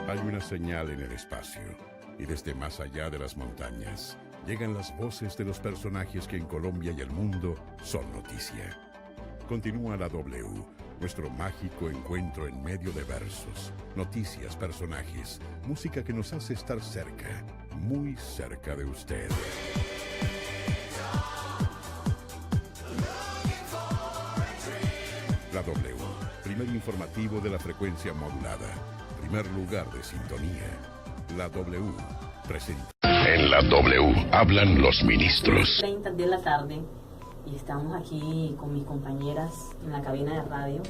Hay una señal en el espacio, y desde más allá de las montañas, llegan las voces de los personajes que en Colombia y el mundo son noticia. Continúa la W, nuestro mágico encuentro en medio de versos, noticias, personajes, música que nos hace estar cerca, muy cerca de usted. La W, primer informativo de la frecuencia modulada, primer lugar de sintonía. La W presenta. En la W hablan los ministros. 30 de la tarde y estamos aquí con mis compañeras en la cabina de radio.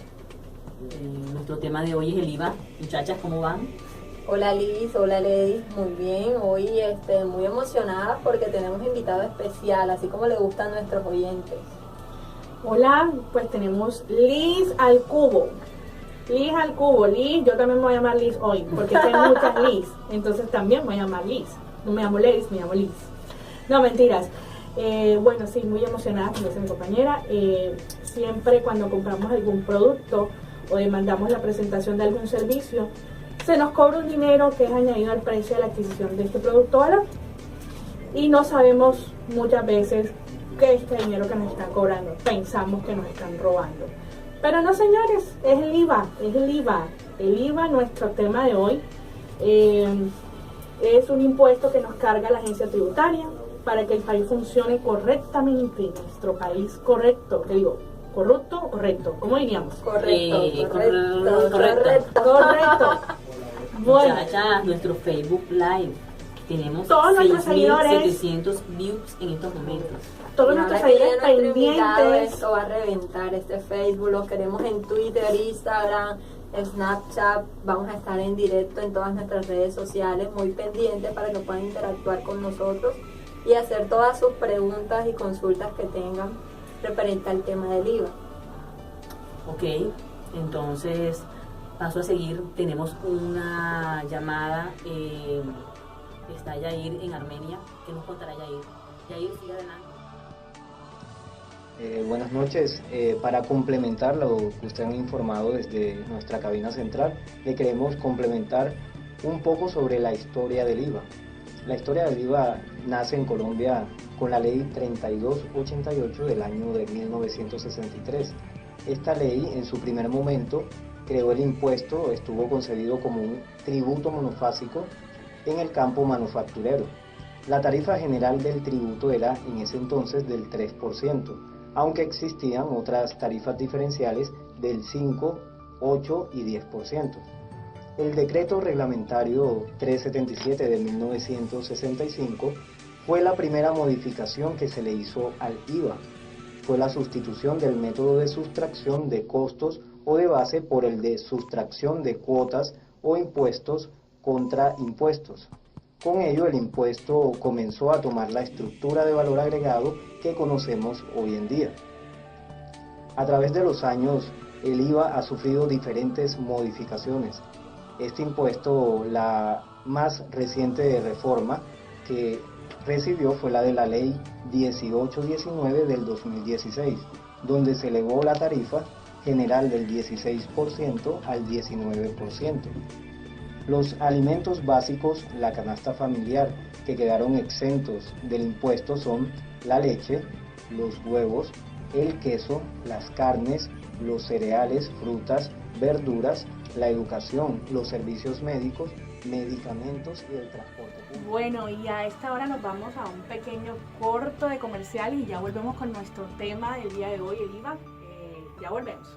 Nuestro tema de hoy es el IVA. Muchachas, ¿cómo van? Hola Liz, hola Lady, muy bien. Hoy muy emocionada porque tenemos invitado especial, así como le gustan a nuestros oyentes. Hola, pues tenemos Liz al cubo. Liz al cubo, Liz, yo también me voy a llamar Liz hoy, porque tengo muchas Liz, entonces también me voy a llamar Liz. No me llamo Liz, me llamo Liz. No, mentiras. Bueno, sí, muy emocionada, como dice mi compañera. Siempre cuando compramos algún producto o demandamos la presentación de algún servicio, se nos cobra un dinero que es añadido al precio de la adquisición de este producto, ¿vale? Y no sabemos muchas veces que este dinero que nos están cobrando, pensamos que nos están robando. Pero no, señores, es el IVA, es el IVA. El IVA, nuestro tema de hoy, es un impuesto que nos carga la agencia tributaria para que el país funcione correctamente, nuestro país correcto, que digo, corrupto o correcto, ¿cómo diríamos? Correcto. Bueno, Muchachas, nuestro Facebook Live. Tenemos todos nuestros seguidores, 6.700 views en estos momentos. todos nuestros seguidores pendientes. Esto va a reventar este Facebook, lo queremos en Twitter, Instagram, Snapchat. Vamos a estar en directo en todas nuestras redes sociales, muy pendientes para que puedan interactuar con nosotros y hacer todas sus preguntas y consultas que tengan referente al tema del IVA. Ok, entonces paso a seguir. Tenemos una llamada. Está Yair en Armenia. ¿Qué nos contará Yair? Yair, sigue adelante. Buenas noches. Para complementar lo que ustedes han informado desde nuestra cabina central, le queremos complementar un poco sobre la historia del IVA. La historia del IVA nace en Colombia con la ley 3288 del año de 1963. Esta ley, en su primer momento, creó el impuesto, estuvo concebido como un tributo monofásico en el campo manufacturero. La tarifa general del tributo era en ese entonces del 3%, aunque existían otras tarifas diferenciales del 5, 8 y 10%. El decreto reglamentario 377 de 1965 fue la primera modificación que se le hizo al IVA. Fue la sustitución del método de sustracción de costos o de base por el de sustracción de cuotas o impuestos contra impuestos. Con ello, el impuesto comenzó a tomar la estructura de valor agregado que conocemos hoy en día. A través de los años, el IVA ha sufrido diferentes modificaciones. Este impuesto, la más reciente reforma que recibió fue la de la Ley 1819 del 2016, donde se elevó la tarifa general del 16% al 19%. Los alimentos básicos, la canasta familiar, que quedaron exentos del impuesto son la leche, los huevos, el queso, las carnes, los cereales, frutas, verduras, la educación, los servicios médicos, medicamentos y el transporte público. Bueno, y a esta hora nos vamos a un pequeño corto de comercial y ya volvemos con nuestro tema del día de hoy, el IVA. Ya volvemos.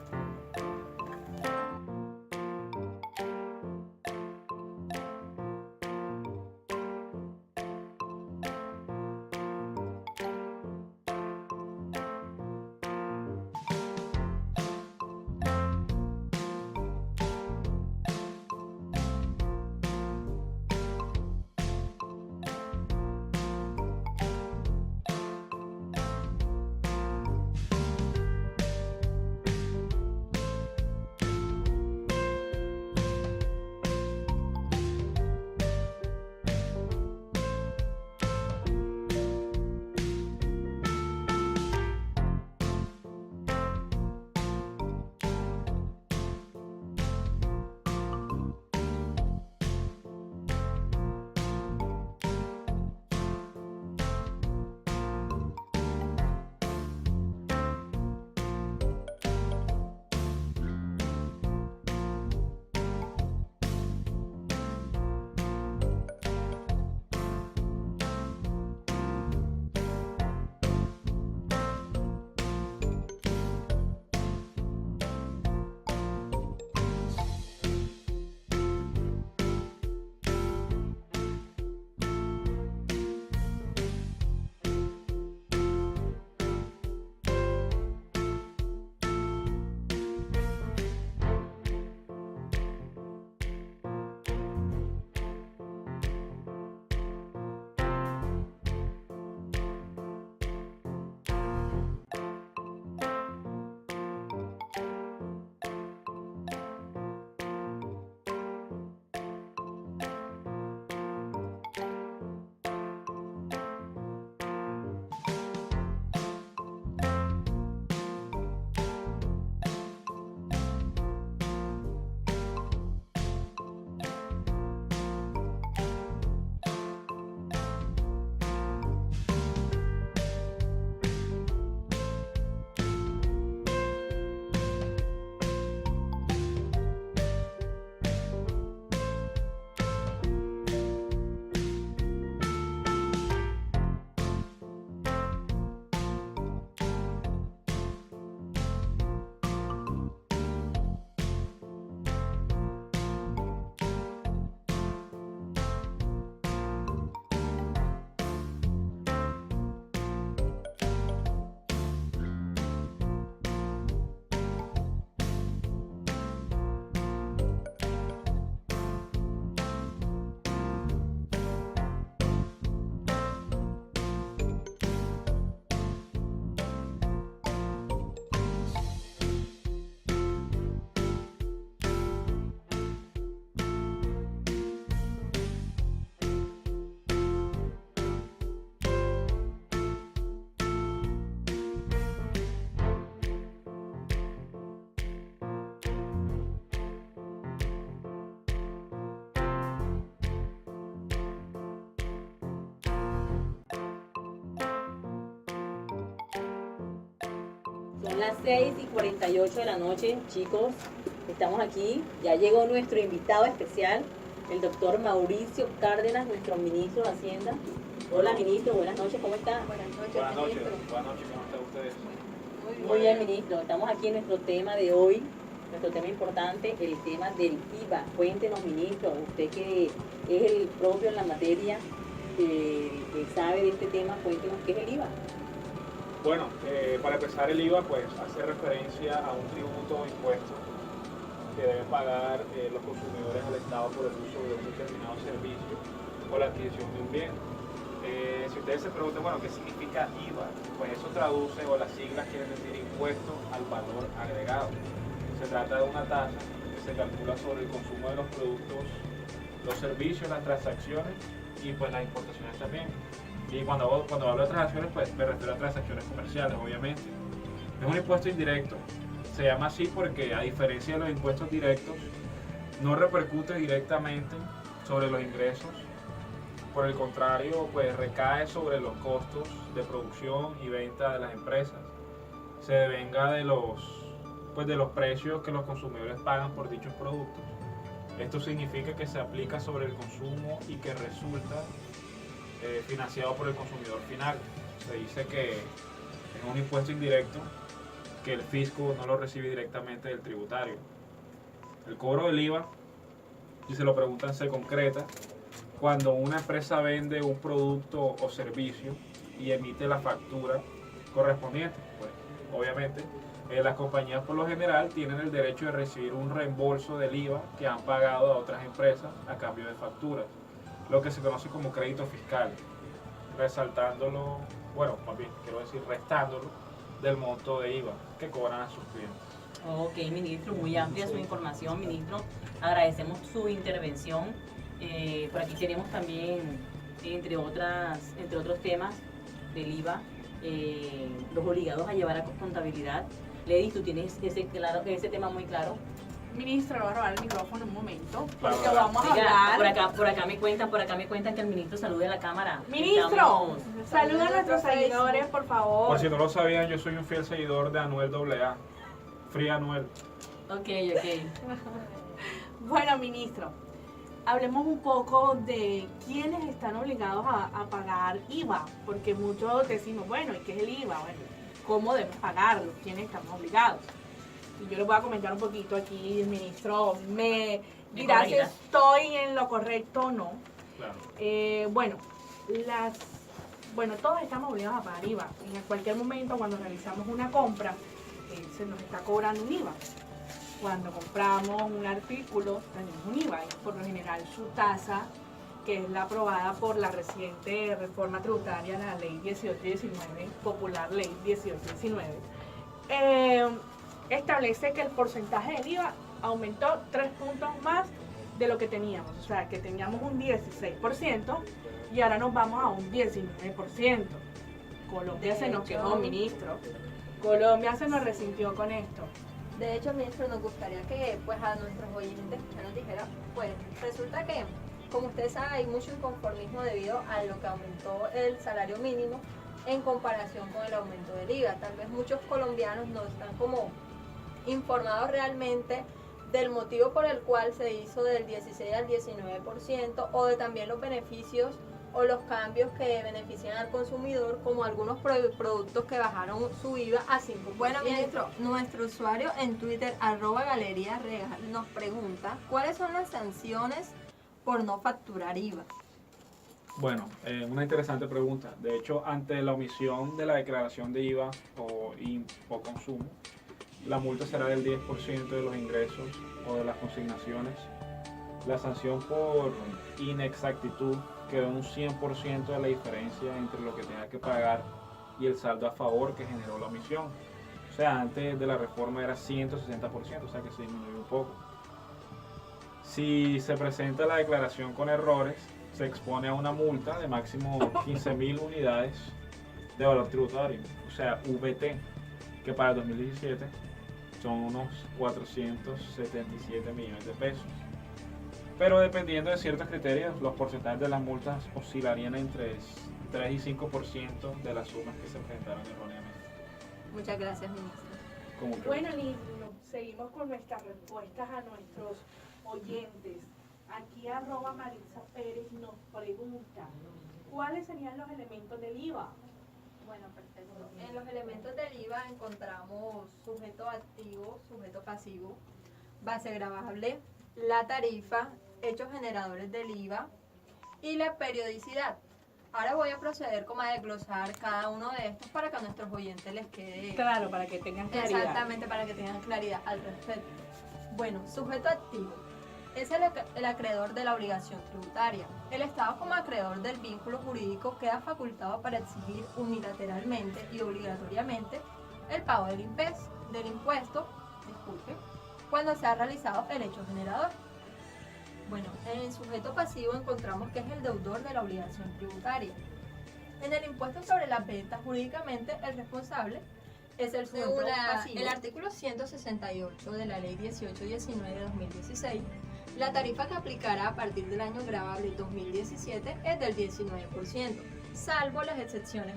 las 6:48 de la noche, chicos. Estamos aquí. Ya llegó nuestro invitado especial, el doctor Mauricio Cárdenas, nuestro ministro de Hacienda. Hola, ministro. Buenas noches. ¿Cómo está? Buenas noches, Buenas noches, ministro. ¿cómo están ustedes? Muy bien, ministro. Estamos aquí en nuestro tema de hoy, nuestro tema importante, el tema del IVA. Cuéntenos, ministro, usted que es el propio en la materia, que sabe de este tema, cuéntenos qué es el IVA. Bueno, para empezar el IVA pues hace referencia a un tributo o impuesto que deben pagar los consumidores al Estado por el uso de un determinado servicio o la adquisición de un bien. Si ustedes se preguntan, bueno, ¿qué significa IVA? Pues eso traduce, o las siglas quieren decir impuesto al valor agregado. Se trata de una tasa que se calcula sobre el consumo de los productos, los servicios, las transacciones y pues las importaciones también. Y cuando hablo de transacciones, pues me refiero a transacciones comerciales, obviamente. Es un impuesto indirecto. Se llama así porque, a diferencia de los impuestos directos, no repercute directamente sobre los ingresos. Por el contrario, pues recae sobre los costos de producción y venta de las empresas. Se devenga de los precios que los consumidores pagan por dichos productos. Esto significa que se aplica sobre el consumo y que resulta financiado por el consumidor final. Se dice que es un impuesto indirecto que el fisco no lo recibe directamente del tributario. El cobro del IVA, si se lo preguntan, se concreta cuando una empresa vende un producto o servicio y emite la factura correspondiente. Pues, obviamente, las compañías por lo general tienen el derecho de recibir un reembolso del IVA que han pagado a otras empresas a cambio de facturas, lo que se conoce como crédito fiscal, resaltándolo, bueno, más bien quiero decir restándolo del monto de IVA que cobran a sus clientes. Ok, ministro, muy amplia su información, ministro. Agradecemos su intervención. Por aquí tenemos también, entre otros temas del IVA, los obligados a llevar a contabilidad. Lady, tú tienes ese tema muy claro. Ministro, le voy a robar el micrófono un momento, Claro, porque claro. vamos a Oiga, hablar. por acá me cuentan que el ministro salude a la cámara. Ministro, Estamos- saluda a nuestros seguidores, por favor. Por si no lo sabían, yo soy un fiel seguidor de Anuel AA. Free Anuel. Ok. Bueno, ministro, hablemos un poco de quiénes están obligados a pagar IVA, porque muchos decimos, bueno, ¿y qué es el IVA? Bueno, ¿cómo debemos pagarlo? ¿Quiénes estamos obligados? Y yo les voy a comentar un poquito aquí, el ministro me dirá si corregirá. estoy en lo correcto o no. Claro. Bueno, todos estamos obligados a pagar IVA. En cualquier momento, cuando realizamos una compra, se nos está cobrando un IVA. Cuando compramos un artículo, tenemos un IVA. Y por lo general, su tasa, que es la aprobada por la reciente reforma tributaria, la Ley 1819, popular Ley 1819, establece que el porcentaje del IVA aumentó 3 puntos más de lo que teníamos. O sea, que teníamos un 16% y ahora nos vamos a un 19%. Colombia se nos quejó, ministro. Colombia se nos resintió con esto. De hecho, ministro, nos gustaría que pues a nuestros oyentes usted nos dijera, pues resulta que, como usted sabe, hay mucho inconformismo debido a lo que aumentó el salario mínimo en comparación con el aumento del IVA. Tal vez muchos colombianos no están como informados realmente del motivo por el cual se hizo del 16 al 19% o de también los beneficios o los cambios que benefician al consumidor, como algunos productos que bajaron su IVA a 5%. Bueno, ministro, nuestro usuario en Twitter, @GaleriaReal, nos pregunta, ¿cuáles son las sanciones por no facturar IVA? Bueno, una interesante pregunta. De hecho, ante la omisión de la declaración de IVA o consumo, la multa será del 10% de los ingresos o de las consignaciones. La sanción por inexactitud quedó en un 100% de la diferencia entre lo que tenía que pagar y el saldo a favor que generó la omisión. O sea, antes de la reforma era 160%, o sea que se disminuyó un poco. Si se presenta la declaración con errores, se expone a una multa de máximo 15.000 unidades de valor tributario, o sea, VT, que para el 2017 son unos 477 millones de pesos. Pero dependiendo de ciertos criterios, los porcentajes de las multas oscilarían entre 3 y 5% de las sumas que se presentaron erróneamente. Muchas gracias, ministro. Como que- Bueno, Liz, seguimos con nuestras respuestas a nuestros oyentes. Aquí @Maritza Pérez nos pregunta, ¿cuáles serían los elementos del IVA? Bueno, perfecto. En los elementos del IVA encontramos sujeto activo, sujeto pasivo, base gravable, la tarifa, hechos generadores del IVA y la periodicidad. Ahora voy a proceder como a desglosar cada uno de estos para que a nuestros oyentes les quede Claro, para que tengan claridad. exactamente, para que tengan claridad al respecto. Bueno, sujeto activo es el acreedor de la obligación tributaria. El Estado como acreedor del vínculo jurídico queda facultado para exigir unilateralmente y obligatoriamente el pago del impuesto, cuando se ha realizado el hecho generador. Bueno, en el sujeto pasivo encontramos que es el deudor de la obligación tributaria. En el impuesto sobre las ventas, jurídicamente el responsable es el sujeto pasivo. El artículo 168 de la Ley 1819 de 2016, la tarifa que aplicará a partir del año gravable 2017 es del 19%, salvo las excepciones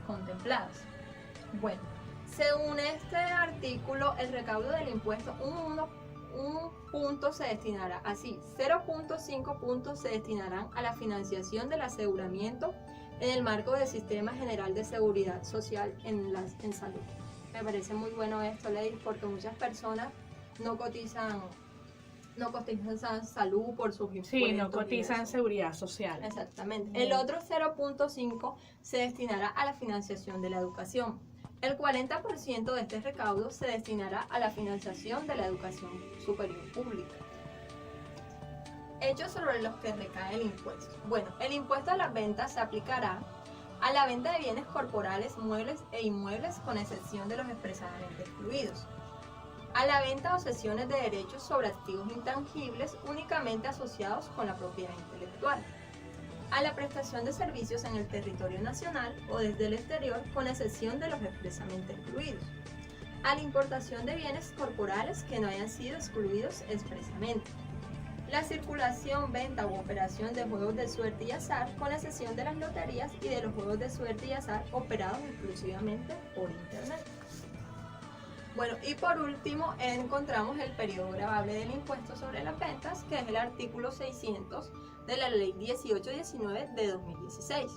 contempladas. Bueno, según este artículo, el recaudo del impuesto, un punto se destinará, así, 0.5 puntos se destinarán a la financiación del aseguramiento en el marco del Sistema General de Seguridad Social en salud. Me parece muy bueno esto, Ley, porque muchas personas no cotizan salud por sus impuestos. Sí, no cotizan seguridad social. Exactamente. El otro 0.5 se destinará a la financiación de la educación. El 40% de este recaudo se destinará a la financiación de la educación superior pública. Hechos sobre los que recae el impuesto. Bueno, el impuesto a las ventas se aplicará a la venta de bienes corporales, muebles e inmuebles, con excepción de los expresamente excluidos. A la venta o cesiones de derechos sobre activos intangibles únicamente asociados con la propiedad intelectual. A la prestación de servicios en el territorio nacional o desde el exterior, con excepción de los expresamente excluidos. A la importación de bienes corporales que no hayan sido excluidos expresamente. La circulación, venta u operación de juegos de suerte y azar, con excepción de las loterías y de los juegos de suerte y azar operados exclusivamente por Internet. Bueno, y por último encontramos el periodo gravable del impuesto sobre las ventas, que es el artículo 600 de la Ley 1819 de 2016.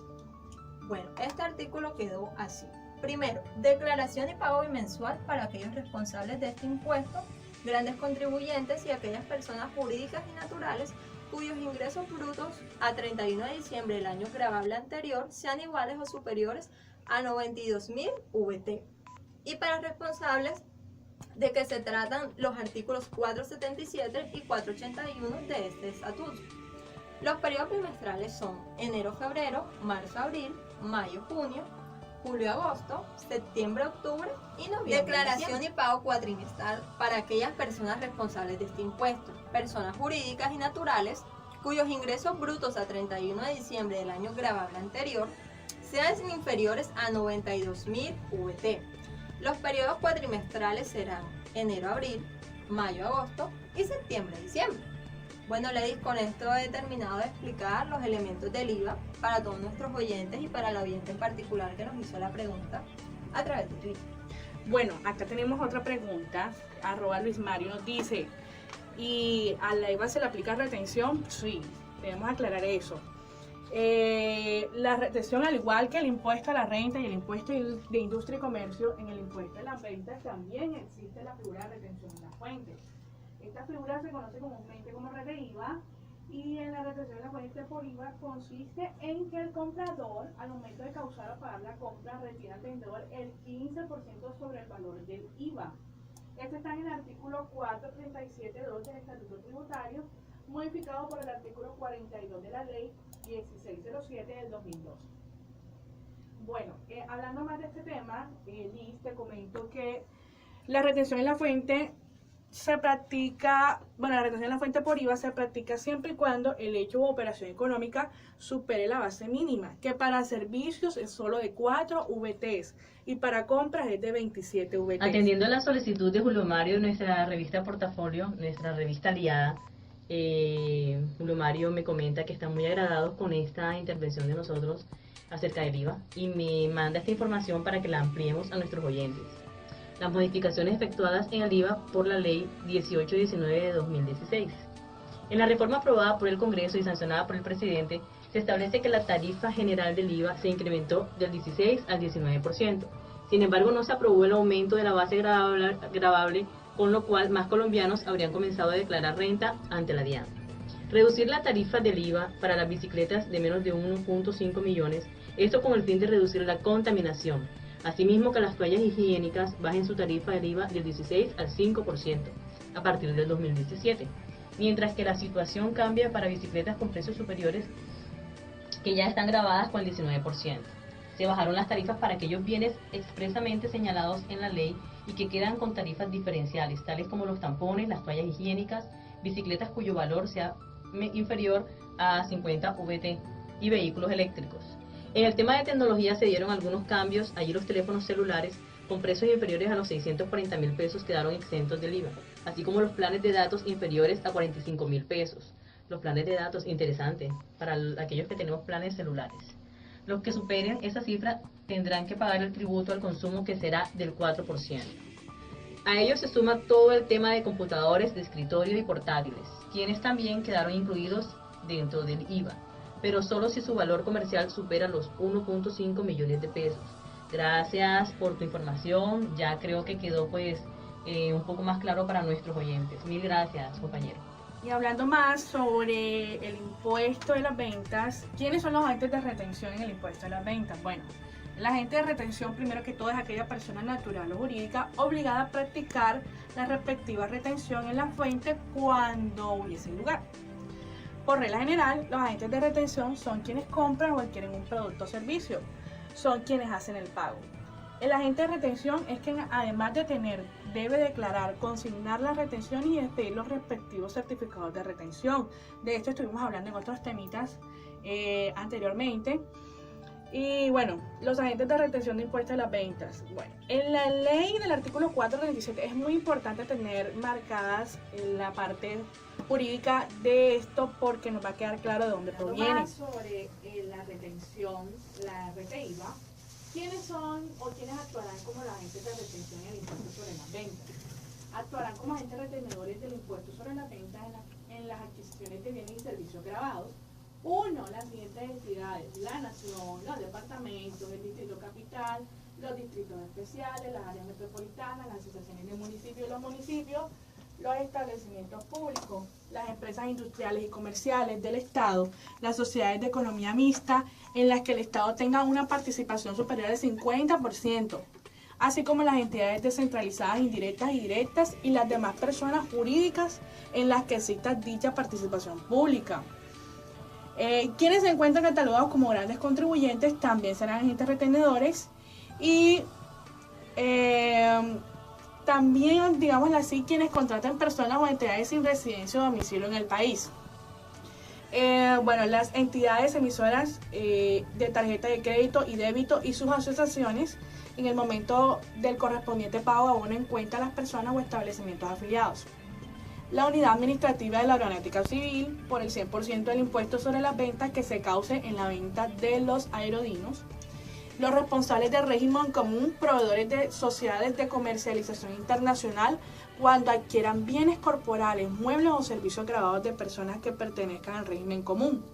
Bueno, este artículo quedó así. Primero, declaración y pago bimensual para aquellos responsables de este impuesto, grandes contribuyentes y aquellas personas jurídicas y naturales cuyos ingresos brutos a 31 de diciembre del año gravable anterior sean iguales o superiores a 92.000 VT. Y para responsables de que se tratan los artículos 477 y 481 de este estatuto. Los periodos bimestrales son enero-febrero, marzo-abril, mayo-junio, julio-agosto, septiembre-octubre y noviembre. Declaración y pago cuatrimestral para aquellas personas responsables de este impuesto, personas jurídicas y naturales cuyos ingresos brutos a 31 de diciembre del año gravable anterior sean inferiores a 92.000 VT. Los periodos cuatrimestrales serán enero-abril, mayo-agosto y septiembre-diciembre. Bueno, Lady, con esto he terminado de explicar los elementos del IVA para todos nuestros oyentes y para la oyente en particular que nos hizo la pregunta a través de Twitter. Bueno, acá tenemos otra pregunta. @Luis Mario nos dice, ¿y a la IVA se le aplica retención? Sí, debemos aclarar eso. La retención, al igual que el impuesto a la renta y el impuesto de industria y comercio, en el impuesto de las ventas también existe la figura de retención en la fuente. Esta figura se conoce comúnmente como IVA, y en la retención en la fuente por IVA consiste en que el comprador, al momento de causar o pagar la compra, retira al vendedor el 15% sobre el valor del IVA. Este está en el artículo 437.2 del Estatuto Tributario, modificado por el artículo 42 de la Ley 1607 del 2002. Bueno, hablando más de este tema, Liz, te comento que la retención en la fuente se practica, la retención en la fuente por IVA se practica siempre y cuando el hecho u operación económica supere la base mínima, que para servicios es solo de 4 VTs y para compras es de 27 VTs. Atendiendo a la solicitud de Julio Mario de nuestra revista Portafolio, nuestra revista aliada, Julio Mario me comenta que está muy agradado con esta intervención de nosotros acerca del IVA y me manda esta información para que la ampliemos a nuestros oyentes. las modificaciones efectuadas en el IVA por la Ley 1819 de 2016. En la reforma aprobada por el Congreso y sancionada por el presidente, se establece que la tarifa general del IVA se incrementó del 16 al 19%. Sin embargo, no se aprobó el aumento de la base gravable, con lo cual más colombianos habrían comenzado a declarar renta ante la DIAN. Reducir la tarifa del IVA para las bicicletas de menos de 1.5 millones, esto con el fin de reducir la contaminación. Asimismo, que las toallas higiénicas bajen su tarifa del IVA del 16 al 5% a partir del 2017, mientras que la situación cambia para bicicletas con precios superiores que ya están grabadas con el 19%. Se bajaron las tarifas para aquellos bienes expresamente señalados en la ley y que quedan con tarifas diferenciales, tales como los tampones, las toallas higiénicas, bicicletas cuyo valor sea inferior a 50 VT y vehículos eléctricos. En el tema de tecnología se dieron algunos cambios. Allí los teléfonos celulares con precios inferiores a los 640.000 pesos quedaron exentos del IVA, así como los planes de datos inferiores a 45.000 pesos. Los planes de datos, interesante, para aquellos que tenemos planes celulares. Los que superen esa cifra tendrán que pagar el tributo al consumo, que será del 4%. A ello se suma todo el tema de computadores de escritorio y portátiles, quienes también quedaron incluidos dentro del IVA, pero solo si su valor comercial supera los 1.5 millones de pesos. Gracias por tu información, ya creo que quedó pues un poco más claro para nuestros oyentes. Mil gracias, compañero. Y hablando más sobre el impuesto de las ventas, ¿quiénes son los agentes de retención en el impuesto de las ventas? Bueno, el agente de retención, primero que todo, es aquella persona natural o jurídica obligada a practicar la respectiva retención en la fuente cuando hubiese lugar. Por regla general, los agentes de retención son quienes compran o adquieren un producto o servicio, son quienes hacen el pago. El agente de retención es quien, además de tener, debe declarar, consignar la retención y expedir los respectivos certificados de retención. De esto estuvimos hablando en otros temitas anteriormente. Y bueno, los agentes de retención de impuestos de las ventas. Bueno, en la ley del artículo 437 es muy importante tener marcadas la parte jurídica de esto, porque nos va a quedar claro de dónde proviene. Sobre la retención, la RTIVA. ¿Quiénes son o quiénes actuarán como los agentes de retención en el impuesto sobre las ventas? Actuarán como agentes retenedores del impuesto sobre las ventas en las adquisiciones de bienes y servicios grabados. 1. Las siguientes entidades: la Nación, los departamentos, el Distrito Capital, los distritos especiales, las áreas metropolitanas, las asociaciones de municipios y los municipios, los establecimientos públicos, las empresas industriales y comerciales del Estado, las sociedades de economía mixta en las que el Estado tenga una participación superior al 50%, así como las entidades descentralizadas indirectas y directas y las demás personas jurídicas en las que exista dicha participación pública. Quienes se encuentran catalogados como grandes contribuyentes también serán agentes retenedores y también, digámoslo así, quienes contratan personas o entidades sin residencia o domicilio en el país. Bueno, las entidades emisoras de tarjeta de crédito y débito y sus asociaciones, en el momento del correspondiente pago, abonan en cuenta a las personas o establecimientos afiliados. La unidad administrativa de la aeronáutica civil por el 100% del impuesto sobre las ventas que se cause en la venta de los aerodinos. Los responsables del régimen común, proveedores de sociedades de comercialización internacional, cuando adquieran bienes corporales, muebles o servicios grabados de personas que pertenezcan al régimen común.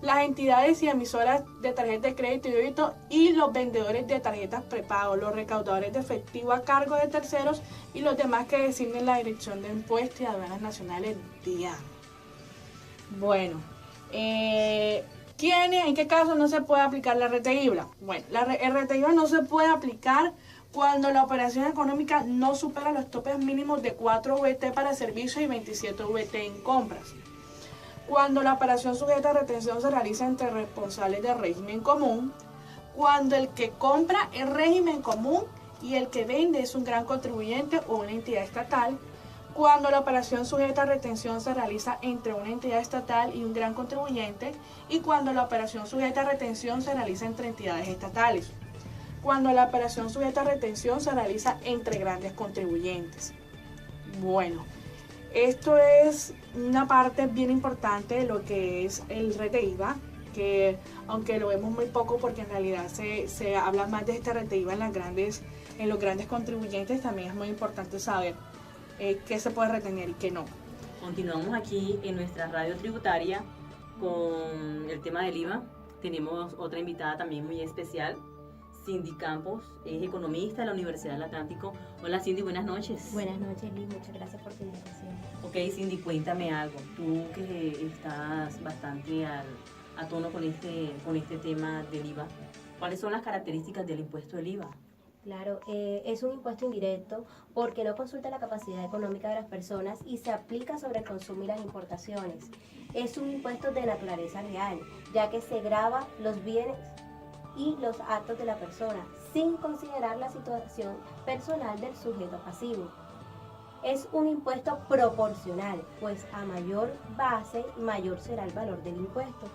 Las entidades y emisoras de tarjetas de crédito y débito y los vendedores de tarjetas prepago, los recaudadores de efectivo a cargo de terceros y los demás que designen la Dirección de Impuestos y Aduanas Nacionales, DIAN. Bueno, ¿en qué caso no se puede aplicar la RTIVA? Bueno, la RTIVA no se puede aplicar cuando la operación económica no supera los topes mínimos de 4 VT para servicios y 27 VT en compras. Cuando la operación sujeta a retención se realiza entre responsables de régimen común, cuando el que compra es régimen común y el que vende es un gran contribuyente o una entidad estatal, cuando la operación sujeta a retención se realiza entre una entidad estatal y un gran contribuyente, y cuando la operación sujeta a retención se realiza entre entidades estatales, cuando la operación sujeta a retención se realiza entre grandes contribuyentes. Bueno, esto es una parte bien importante de lo que es el RTIVA, que aunque lo vemos muy poco porque en realidad se habla más de este RTIVA en las grandes en los grandes contribuyentes también es muy importante saber qué se puede retener y qué no. Continuamos aquí en nuestra radio tributaria con el tema del IVA. Tenemos otra invitada también muy especial, Cindy Campos, es economista de la Universidad del Atlántico. Hola Cindy, buenas noches. Buenas noches, Liz, muchas gracias por tu invitación. Ok, Cindy, cuéntame algo. Tú que estás bastante a tono con este tema del IVA, ¿cuáles son las características del impuesto del IVA? Claro, es un impuesto indirecto porque no consulta la capacidad económica de las personas y se aplica sobre el consumo y las importaciones. Es un impuesto de naturaleza real, ya que se grava los bienes y los actos de la persona, sin considerar la situación personal del sujeto pasivo. Es un impuesto proporcional, pues a mayor base, mayor será el valor del impuesto.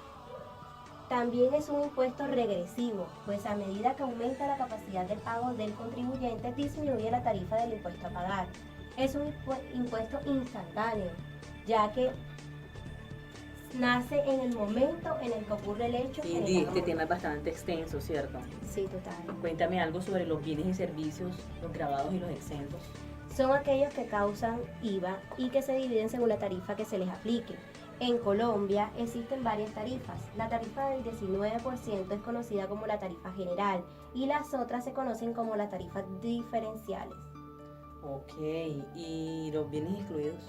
También es un impuesto regresivo, pues a medida que aumenta la capacidad de pago del contribuyente, disminuye la tarifa del impuesto a pagar. Es un impuesto instantáneo, ya que nace en el momento en el que ocurre el hecho. Sí, este tema es bastante extenso, ¿cierto? Sí, total. Cuéntame algo sobre los bienes y servicios, los gravados y los exentos. Son aquellos que causan IVA y que se dividen según la tarifa que se les aplique. En Colombia existen varias tarifas. La tarifa del 19% es conocida como la tarifa general y las otras se conocen como las tarifas diferenciales. Ok, ¿y los bienes excluidos?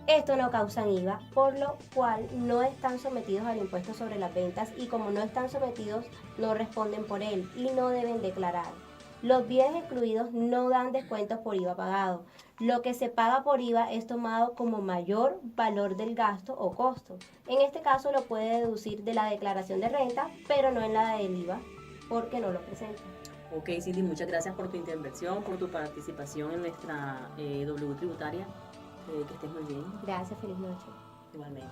Estos no causan IVA, por lo cual no están sometidos al impuesto sobre las ventas y como no están sometidos, no responden por él y no deben declarar. Los bienes excluidos no dan descuentos por IVA pagado. Lo que se paga por IVA es tomado como mayor valor del gasto o costo. En este caso lo puede deducir de la declaración de renta, pero no en la del IVA, porque no lo presenta. Ok, Cindy, muchas gracias por tu intervención, por tu participación en nuestra W tributaria. Que estés muy bien. Gracias, feliz noche. Igualmente.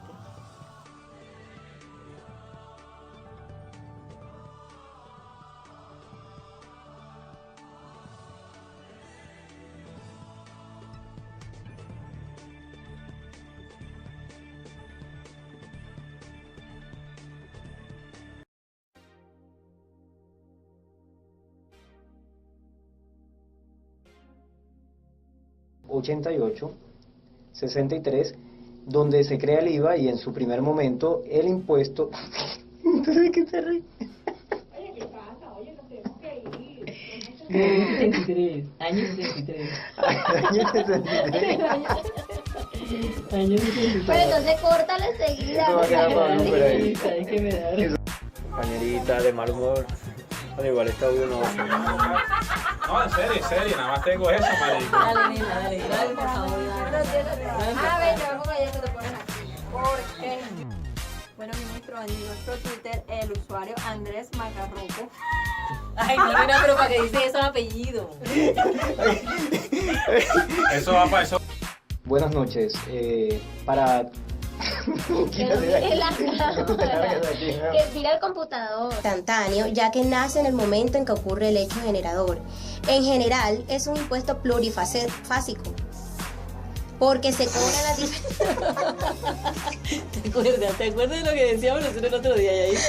...88, 63, donde se crea el IVA y en su primer momento el impuesto... ¿De qué te ríes? Oye, ¿qué pasa? Oye, nos tenemos que ir. Año 73. Año 63. Año 73. Pero entonces córtala enseguida. Esto va a quedar para blooper ahí. Hay que me dar. Compañerita de mal humor. Bueno, igual está uno. No, en serio, nada más tengo eso, marico. Dale, nena, dale, por favor. A ver, yo como ya te lo pones aquí. Porque, bueno, en nuestro Twitter, el usuario Andrés Macarroco. Ay, no, pero ¿para qué dice eso el apellido? Eso va para eso. Buenas noches. Para... Que no mire la cámara, que mira el computador. Instantáneo, ya que nace en el momento en que ocurre el hecho generador. En general, es un impuesto plurifásico, porque se cobra la ¿Te acuerdas de lo que decíamos nosotros el otro día, Yair?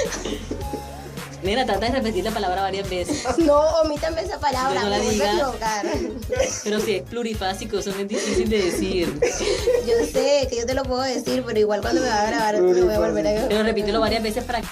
Nena, trata de repetir la palabra varias veces. No, omítame esa palabra, No la me voy a digas. equivocar. Pero si es plurifásico, eso no es difícil de decir. Yo sé que yo te lo puedo decir, pero igual cuando me va a grabar, te lo voy a volver a grabar. Pero repítelo varias veces para que...